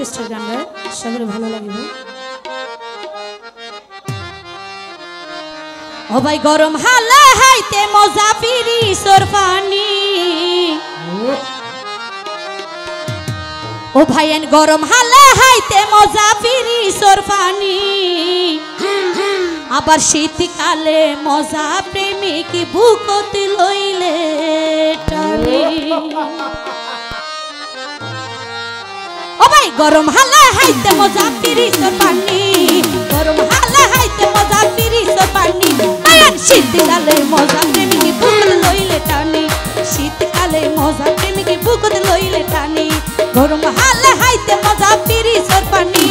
Orchestra গান গায়, সকলে ভালো লাগবে। ও ভাই গরম হালে হাইতে মজা পিরি সর পানি, ও ভাই এন গরম হালে হাইতে মজা পিরি সর পানি, আবার শীতকালে মজা প্রেমিক বুকতে লইলে টানি। ও ভাই গরম হালে হাইতে মজা পিরি সর পানি, গরম হালে হাইতে মজা পিরি সর পানি, আয়ান শীতকালে মজা প্রেমিক বুকতে লইলে টানি, শীতকালে মজা প্রেমিক বুকতে লইলে টানি। গরম হালে হাইতে মজা পিরি সর পানি,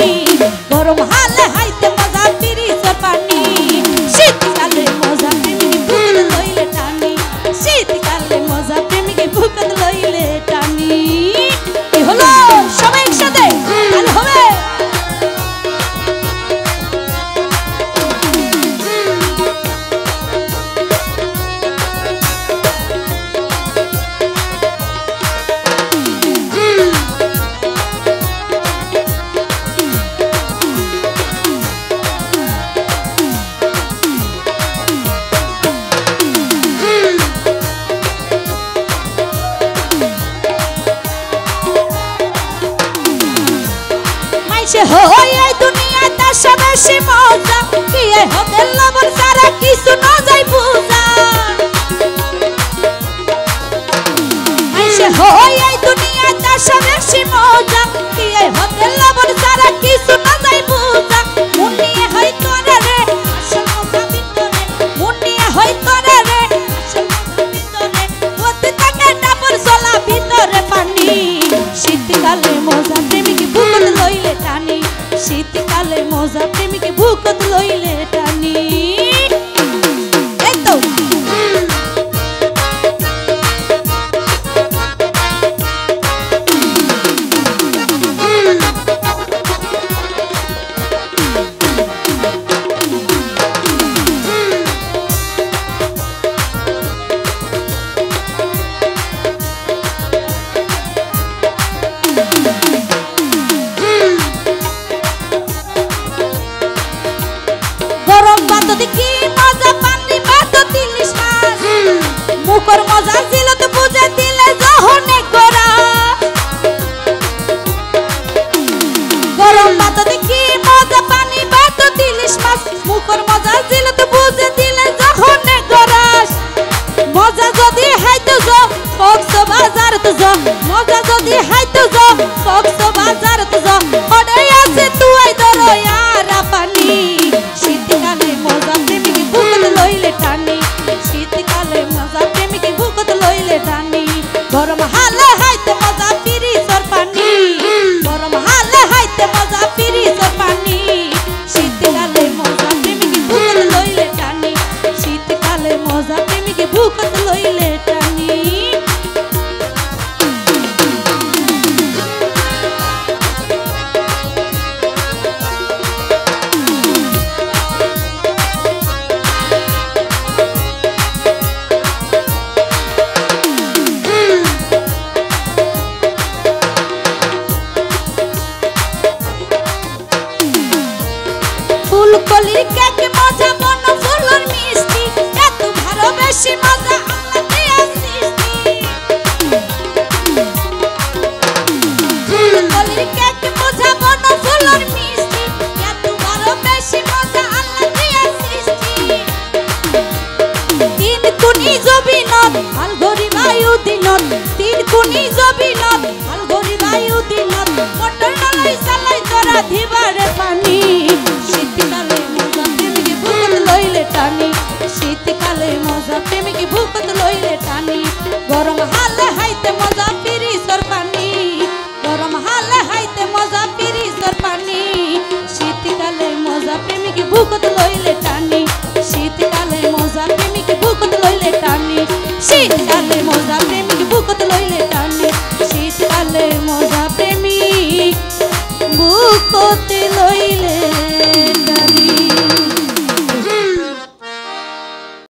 গরম হালে হাইতে মজা পিরি সর পানি, শীতকালে মজা প্রেমিক বুকতে লইলে টানি, শীতকালে মজা প্রেমিক বুকতে লইলে টানি। কি হলো সবাই একসাথে তাহলে হবে। এই দুনিয়া তার সবেশি মজা, কি হবে লবণ সারা কিছু না যাই বুঝা। এই দুনিয়া তার সবেশি মজা, কি হবে লবণ সারা কিছু না যাই বুঝা। মুনিয়ে হয় তোরে রে আসল মজা ভিতরে, মুনিয়ে হয় তোরে রে আসল মজা ভিতরে, হতে থাকে ডাবর সোলা ভিতরে পানি। শীতকালে মজা প্রেমিক বুকত লইলে টানি, শীতকালে মজা প্রেমিক বুকত লইলে টানি। এই তো কি মজা পানি বাত তিলিশ মাস, মুখর মজা ছিল তো বুঝে দিলে যহনে করা। গরম ভাত দেখি মজা পানি বাত তিলিশ মাস, মুখর মজা ছিল তো বুঝে দিলে যহনে গরাস। মজা যদি হাইতো যো কক্স বাজার তো যো, মজা যদি হাইতো যো কক্স বাজার তো যো, ওরে আছে তুই ধরো ইয়ারা পানি। শীতকালে মজা প্রেমিক বুকত লইলে টানি, শীতকালে মজা প্রেমিক বুকত লইলে টানি। গরম হালে হাইতে মজা পিরি সর পানি, গরম হালে হাইতে মজা পিরি সর পানি, শীতকালে মজা প্রেমিক বুকত লইলে টানি, শীতকালে মজা প্রেমিক বুকত লইলে টানি। ফুলকলির কেক মজা মন ফুলর মিষ্টি, এত ভালোবেসে মজা আল্লাহ দিয়া সৃষ্টি। ফুলকলির কেক মজা মন ফুলর মিষ্টি, এত ভালোবেসে মজা আল্লাহ দিয়া সৃষ্টি। তিন কুনি জবিনত হাল ঘড়ি বায়ু দিনত, তিন কুনি জবিনত হাল ঘড়ি বায়ু দিনত, মোটর নলাই চালাই তোরা দিবারে পানি। শীতকালে মজা প্রেমিক বুকত লইলে টানি, শীতকালে মজা প্রেমিক বুকত লইলে টানি। গরম হালে হাইতে মজা পিরি সর পানি, গরম হালে হাইতে মজা পিরি সর পানি, শীতকালে মজা প্রেমিক বুকত লইলে টানি, শীতকালে মজা প্রেমিক বুকত লইলে টানি, শীতকালে মজা প্রেমিক বুকত লইলে টানি, শীতকালে মজা প্রেমিক বুকতে